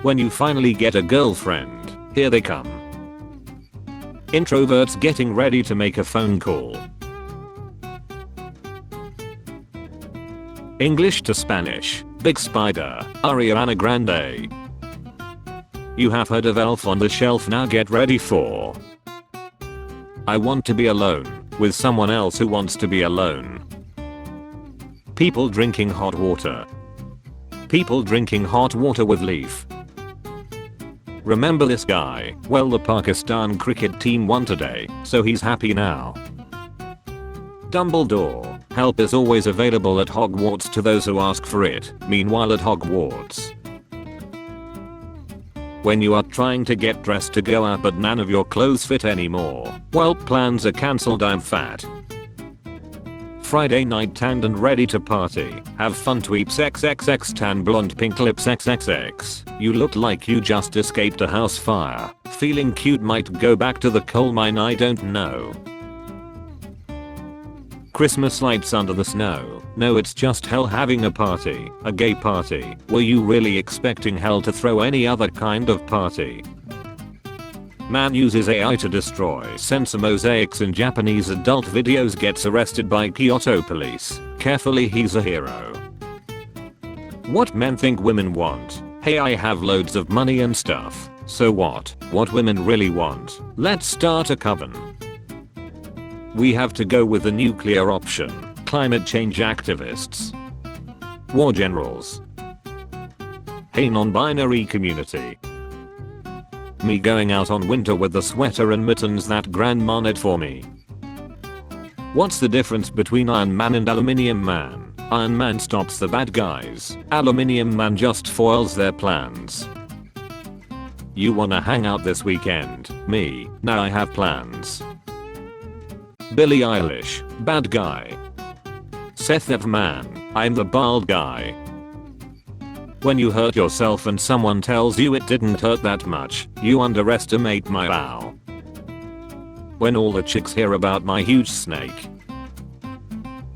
When you finally get a girlfriend, here they come. Introverts getting ready to make a phone call. English to Spanish, Big Spider, Ariana Grande. You have heard of Elf on the Shelf, now get ready for I want to be alone, with someone else who wants to be alone. People drinking hot water. People drinking hot water with leaf. Remember this guy? Well, the Pakistan cricket team won today, so he's happy now. Dumbledore. Help is always available at Hogwarts to those who ask for it. Meanwhile at Hogwarts, when you are trying to get dressed to go out but none of your clothes fit anymore, well, plans are cancelled, I'm fat. Friday night tanned and ready to party. Have fun tweets XXX tan blonde pink lips XXX. You look like you just escaped a house fire. Feeling cute, might go back to the coal mine, I don't know. Christmas lights under the snow. No, it's just hell having a party. A gay party. Were you really expecting hell to throw any other kind of party? Man uses AI to destroy censor mosaics in Japanese adult videos, gets arrested by Kyoto police. Carefully, he's a hero. What men think women want. Hey, I have loads of money and stuff. So what? What women really want? Let's start a coven. We have to go with the nuclear option. Climate change activists. War generals. Hey, non-binary community. Me going out on winter with the sweater and mittens that grandma knit for me. What's the difference between Iron Man and Aluminium Man? Iron Man stops the bad guys. Aluminium Man just foils their plans. You wanna hang out this weekend? Me, now I have plans. Billie Eilish, bad guy. Seth Everman, I'm the bald guy. When you hurt yourself and someone tells you it didn't hurt that much, you underestimate my wow. When all the chicks hear about my huge snake.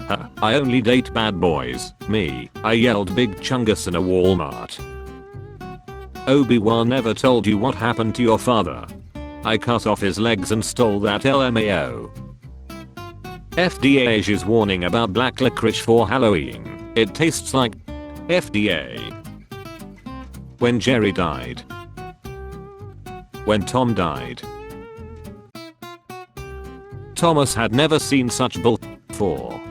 I only date bad boys. Me, I yelled Big Chungus in a Walmart. Obi-Wan never told you what happened to your father. I cut off his legs and stole that LMAO. FDA issues warning about black licorice for Halloween. It tastes like FDA. When Jerry died. When Tom died. Thomas had never seen such bull before.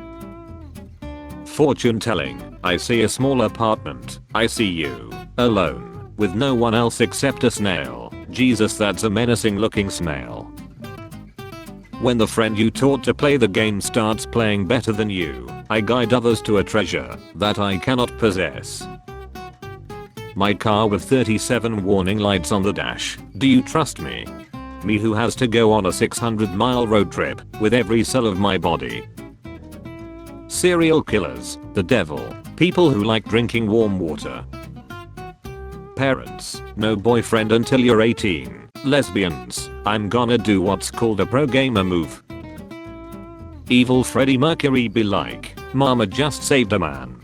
Fortune telling. I see a small apartment. I see you. Alone. With no one else except a snail. Jesus, that's a menacing looking snail. When the friend you taught to play the game starts playing better than you, I guide others to a treasure that I cannot possess. My car with 37 warning lights on the dash. Do you trust me? Me who has to go on a 600-mile road trip with every cell of my body. Serial killers, the devil, people who like drinking warm water. Parents, no boyfriend until you're 18. Lesbians, I'm gonna do what's called a pro gamer move. Evil Freddie Mercury be like, mama just saved a man.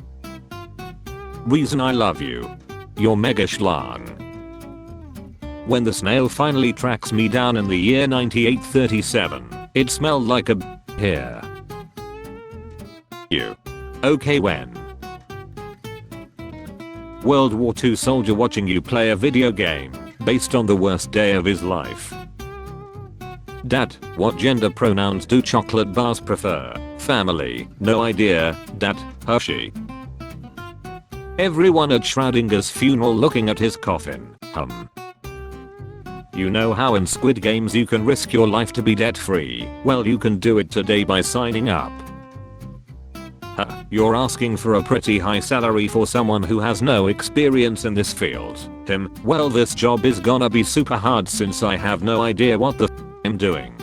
Reason I love you. You're mega schlong. When the snail finally tracks me down in the year 9837, it smelled like a hair. You. Okay, when? World War II soldier watching you play a video game based on the worst day of his life. Dad, what gender pronouns do chocolate bars prefer? Family, no idea. Dad, Hershey. Everyone at Schrödinger's funeral looking at his coffin. You know how in Squid Games you can risk your life to be debt free? Well, you can do it today by signing up. You're asking for a pretty high salary for someone who has no experience in this field. Well, this job is gonna be super hard since I have no idea what the I'm doing.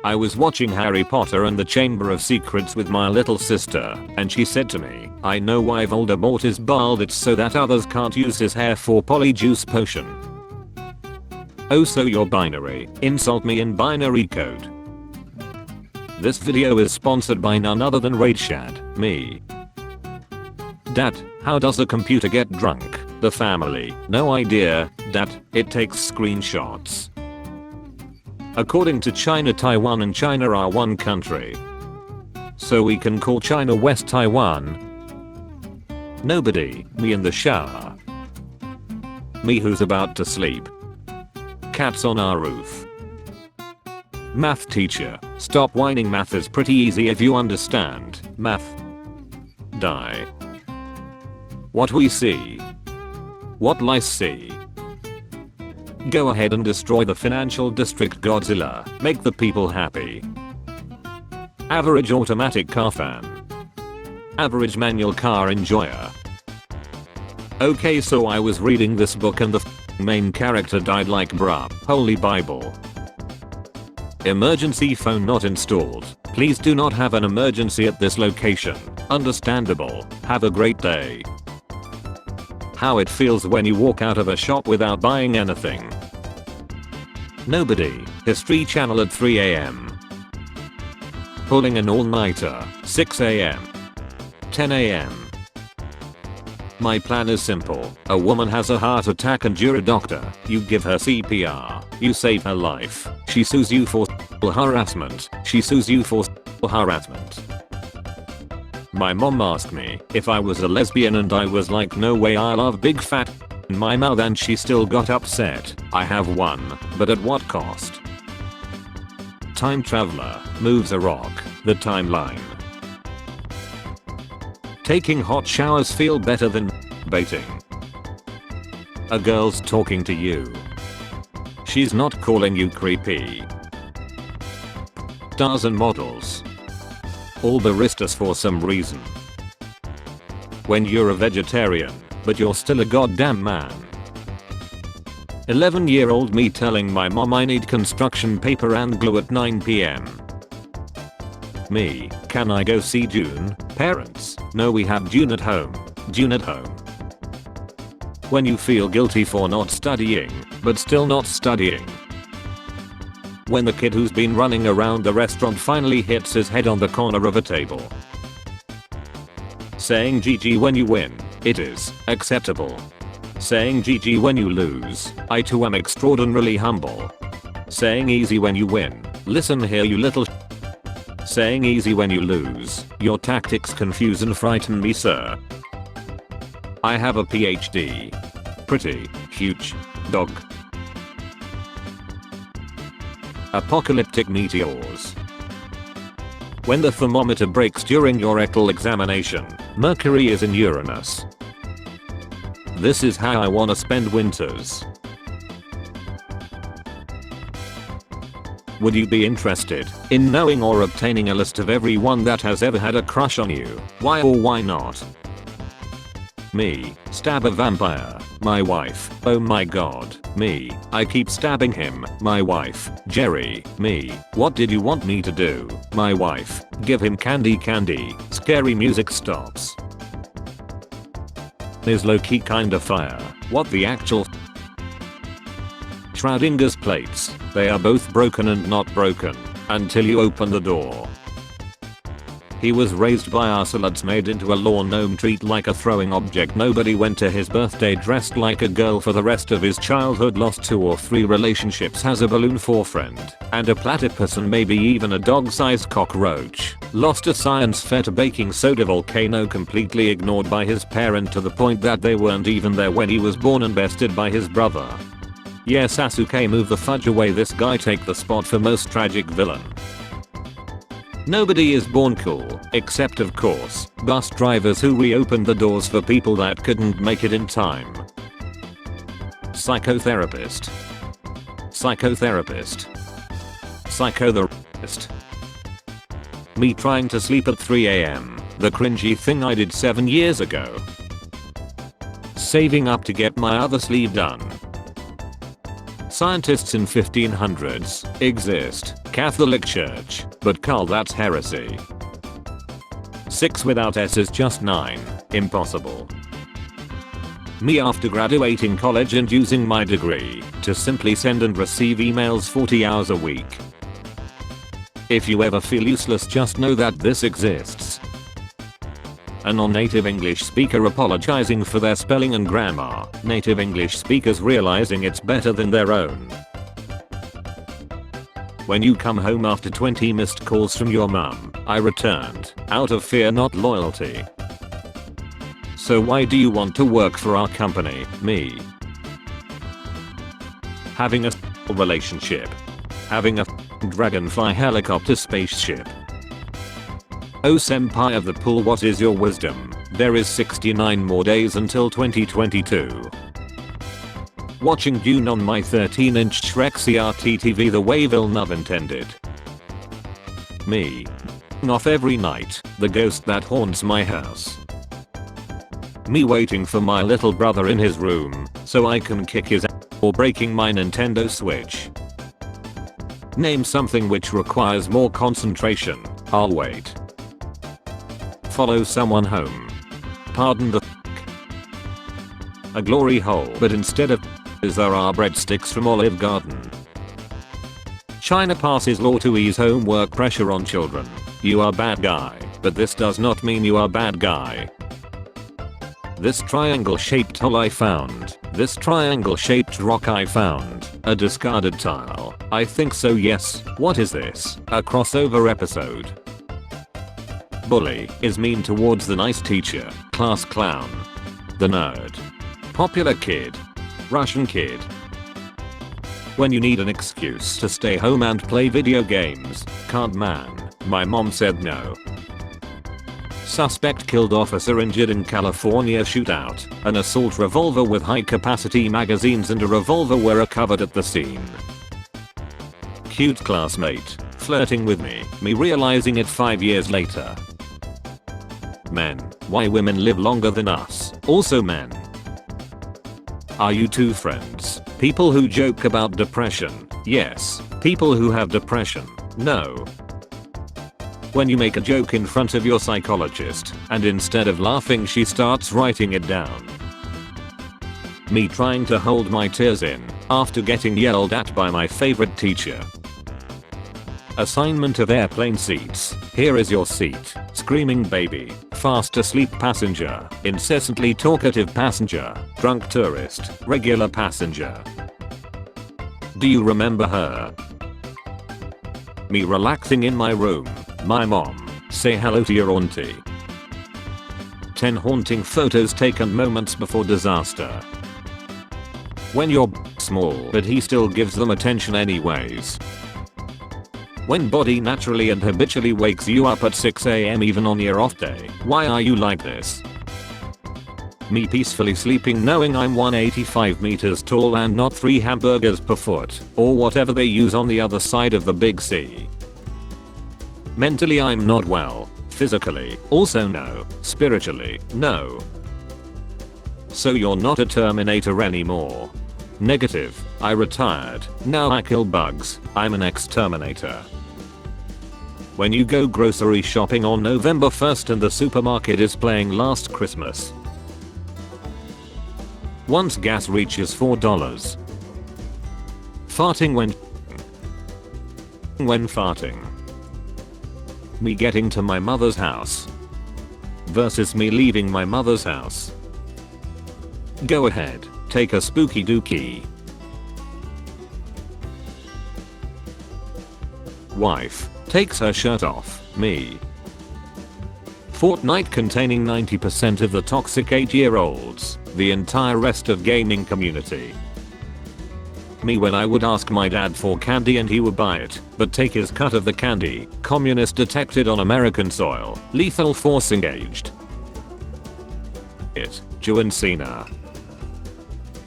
I was watching Harry Potter and the Chamber of Secrets with my little sister, and she said to me, I know why Voldemort is bald, it's so that others can't use his hair for polyjuice potion. Oh, so you're binary. Insult me in binary code. This video is sponsored by none other than RaidShad, me. Dad, how does a computer get drunk? The family, no idea that it takes screenshots. According to China, Taiwan and China are one country. So we can call China West Taiwan. Nobody, me in the shower. Me who's about to sleep. Cats on our roof. Math teacher, stop whining, math is pretty easy if you understand. Math. Die. What we see. What lice see. Go ahead and destroy the financial district Godzilla, make the people happy. Average automatic car fan. Average manual car enjoyer. Okay, so I was reading this book and the main character died like bruh. Holy Bible. Emergency phone not installed. Please do not have an emergency at this location. Understandable. Have a great day. How it feels when you walk out of a shop without buying anything. Nobody. History Channel at 3 AM. Pulling an all-nighter. 6 AM. 10 AM. My plan is simple. A woman has a heart attack and you're a doctor. You give her CPR. You save her life. She sues you for harassment. She sues you for harassment. My mom asked me if I was a lesbian and I was like, no way, I love big fat in my mouth, and she still got upset. I have one, but at what cost? Time traveler moves a rock. The timeline. Taking hot showers feel better than baiting. A girl's talking to you. She's not calling you creepy. Stars and models. All baristas for some reason. When you're a vegetarian, but you're still a goddamn man. 11-year-old me telling my mom I need construction paper and glue at 9 PM. Me, can I go see June? Parents, no, we have June at home. June at home. When you feel guilty for not studying, but still not studying. When the kid who's been running around the restaurant finally hits his head on the corner of a table. Saying GG when you win, it is acceptable. Saying GG when you lose, I too am extraordinarily humble. Saying easy when you win, listen here you little Saying easy when you lose, your tactics confuse and frighten me, sir. I have a PhD. Pretty huge dog. Apocalyptic meteors. When the thermometer breaks during your rectal examination, Mercury is in Uranus. This is how I wanna spend winters. Would you be interested in knowing or obtaining a list of everyone that has ever had a crush on you? Why or why not? Me, stab a vampire. My wife, oh my god. Me, I keep stabbing him. My wife, Jerry. Me, what did you want me to do? My wife, give him candy. Scary music stops. Is low-key kinda fire. What the actual Schrodinger's plates. They are both broken and not broken until you open the door. He was raised by ocelots made into a lawn gnome, treat like a throwing object. Nobody went to his birthday dressed like a girl for the rest of his childhood. Lost 2 or 3 relationships. Has a balloon for friend and a platypus and maybe even a dog-sized cockroach. Lost a science fair to baking soda volcano. Completely ignored by his parent to the point that they weren't even there when he was born and bested by his brother. Yeah, Sasuke, move the fudge away. This guy take the spot for most tragic villain. Nobody is born cool, except of course, bus drivers who reopened the doors for people that couldn't make it in time. Psychotherapist. Psychotherapist. Psychotherapist. Me trying to sleep at 3 AM, the cringy thing I did 7 years ago. Saving up to get my other sleeve done. Scientists in 1500s exist. Catholic Church, but Carl, that's heresy. 6 without S is just 9. Impossible. Me after graduating college and using my degree to simply send and receive emails 40 hours a week. If you ever feel useless, just know that this exists. A non-native English speaker apologizing for their spelling and grammar. Native English speakers realizing it's better than their own. When you come home after 20 missed calls from your mum, I returned, out of fear not loyalty. So why do you want to work for our company, me? Having a relationship. Having a dragonfly helicopter spaceship. Oh senpai of the pool, what is your wisdom? There is 69 more days until 2022. Watching Dune on my 13-inch Shrek CRT TV the way Villeneuve intended. Me. Off every night, the ghost that haunts my house. Me waiting for my little brother in his room, so I can kick his ass or breaking my Nintendo Switch. Name something which requires more concentration. I'll wait. Follow someone home. Pardon the a glory hole, but instead of there are breadsticks from Olive Garden. China passes law to ease homework pressure on children. You are bad guy, but this does not mean you are bad guy. This triangle shaped hole I found. This triangle shaped rock I found. A discarded tile. I think so, yes. What is this? A crossover episode. Bully is mean towards the nice teacher. Class clown. The nerd. Popular kid. Russian kid. When you need an excuse to stay home and play video games. Can't man. My mom said no. Suspect killed officer injured in California shootout. An assault revolver with high capacity magazines and a revolver were recovered at the scene. Cute classmate. Flirting with me. Me realizing it 5 years later. Men. Why women live longer than us. Also men. Are you two friends? People who joke about depression. Yes. People who have depression. No. When you make a joke in front of your psychologist, and instead of laughing she starts writing it down. Me trying to hold my tears in, after getting yelled at by my favorite teacher. Assignment of airplane seats. Here is your seat. Screaming baby. Fast asleep passenger. Incessantly talkative passenger. Drunk tourist. Regular passenger. Do you remember her? Me relaxing in my room. My mom. Say hello to your auntie. 10 haunting photos taken moments before disaster. When you're small but he still gives them attention anyways. When body naturally and habitually wakes you up at 6 AM even on your off day. Why are you like this? Me peacefully sleeping knowing I'm 185 meters tall and not 3 hamburgers per foot, or whatever they use on the other side of the big C. Mentally I'm not well. Physically, also no. Spiritually, no. So you're not a Terminator anymore. Negative. I retired. Now I kill bugs. I'm an exterminator. When you go grocery shopping on November 1st and the supermarket is playing Last Christmas. Once gas reaches $4. Farting when farting. Me getting to my mother's house. Versus me leaving my mother's house. Go ahead, take a spooky dookie. Wife takes her shirt off. Me. Fortnite containing 90% of the toxic 8-year-olds. The entire rest of gaming community. Me when I would ask my dad for candy and he would buy it, but take his cut of the candy. Communist detected on American soil. Lethal force engaged. John Cena.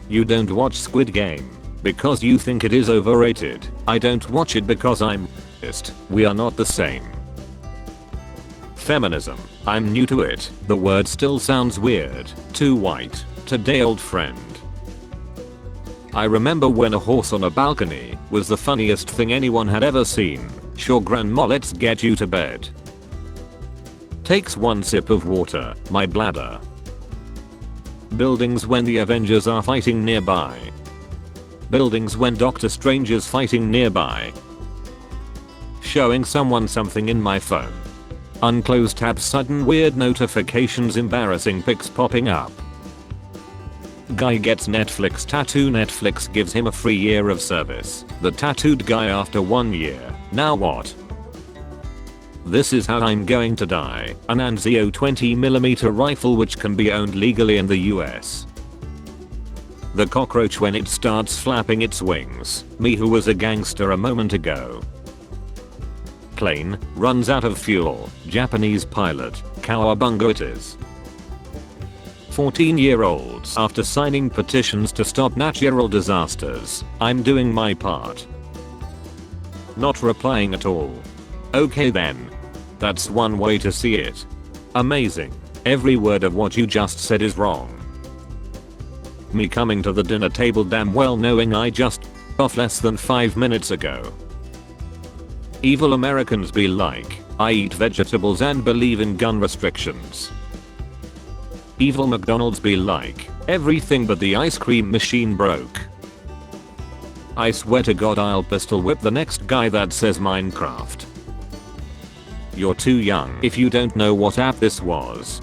You don't watch Squid Game because you think it is overrated. I don't watch it because I'm racist. We are not the same. Feminism. I'm new to it. The word still sounds weird. Too white. Today old friend. I remember when a horse on a balcony was the funniest thing anyone had ever seen. Sure grandma, let's get you to bed. Takes one sip of water. My bladder. Buildings when the Avengers are fighting nearby. Buildings when Doctor Strange is fighting nearby. Showing someone something in my phone. Unclose tab, sudden weird notifications, embarrassing pics popping up. Guy gets Netflix tattoo. Netflix gives him a free year of service. The tattooed guy after 1 year. Now what? This is how I'm going to die. An Anzio 20mm rifle which can be owned legally in the US. The cockroach when it starts flapping its wings. Me who was a gangster a moment ago. Plane runs out of fuel. Japanese pilot. Cowabunga it is. 14-year-olds after signing petitions to stop natural disasters. I'm doing my part. Not replying at all. Okay then. That's one way to see it. Amazing. Every word of what you just said is wrong. Me coming to the dinner table damn well knowing I just off less than 5 minutes ago. Evil Americans be like, I eat vegetables and believe in gun restrictions. Evil McDonald's be like, everything but the ice cream machine broke. I swear to God I'll pistol whip the next guy that says Minecraft. You're too young if you don't know what app this was.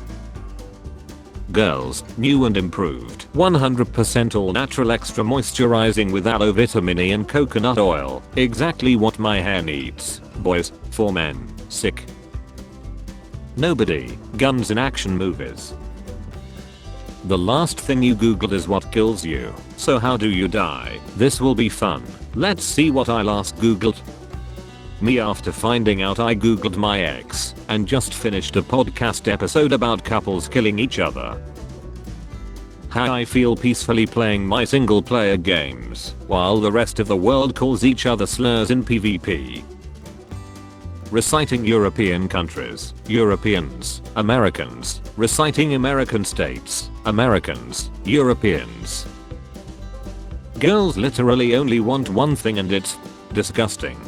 Girls, new and improved. 100% all natural extra moisturizing with aloe vitamin E and coconut oil. Exactly what my hair needs. Boys, for men, sick. Nobody, guns in action movies. The last thing you googled is what kills you. So how do you die? This will be fun. Let's see what I last googled. Me after finding out I googled my ex and just finished a podcast episode about couples killing each other. How I feel peacefully playing my single player games while the rest of the world calls each other slurs in PvP. Reciting European countries, Europeans, Americans, reciting American states, Americans, Europeans. Girls literally only want one thing and it's disgusting.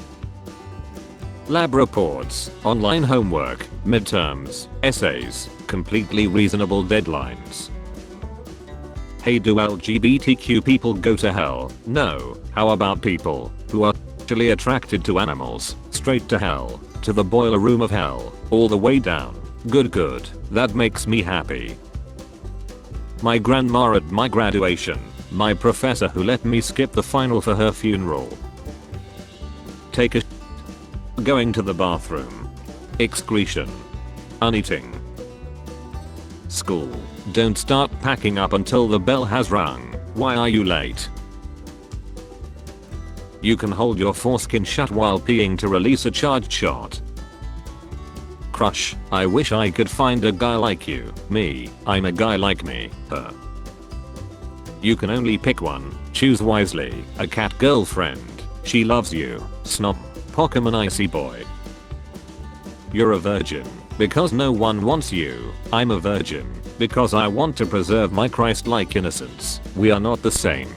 Lab reports, online homework, midterms, essays, completely reasonable deadlines. Hey, do LGBTQ people go to hell? No. How about people who are actually attracted to animals? Straight to hell. To the boiler room of hell. All the way down. Good. That makes me happy. My grandma at my graduation. My professor who let me skip the final for her funeral. Take a going to the bathroom. Excretion. Uneating. School. Don't start packing up until the bell has rung. Why are you late? You can hold your foreskin shut while peeing to release a charged shot. Crush. I wish I could find a guy like you. Me. I'm a guy like me. Her. You can only pick one. Choose wisely. A cat girlfriend. She loves you. Snob. Pokemon icy boy. You're a virgin. Because no one wants you. I'm a virgin. Because I want to preserve my Christ-like innocence. We are not the same.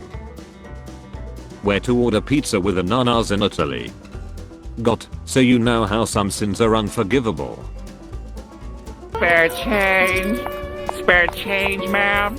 Where to order pizza with ananas in Italy. Got, so you know how some sins are unforgivable. Spare change, ma'am.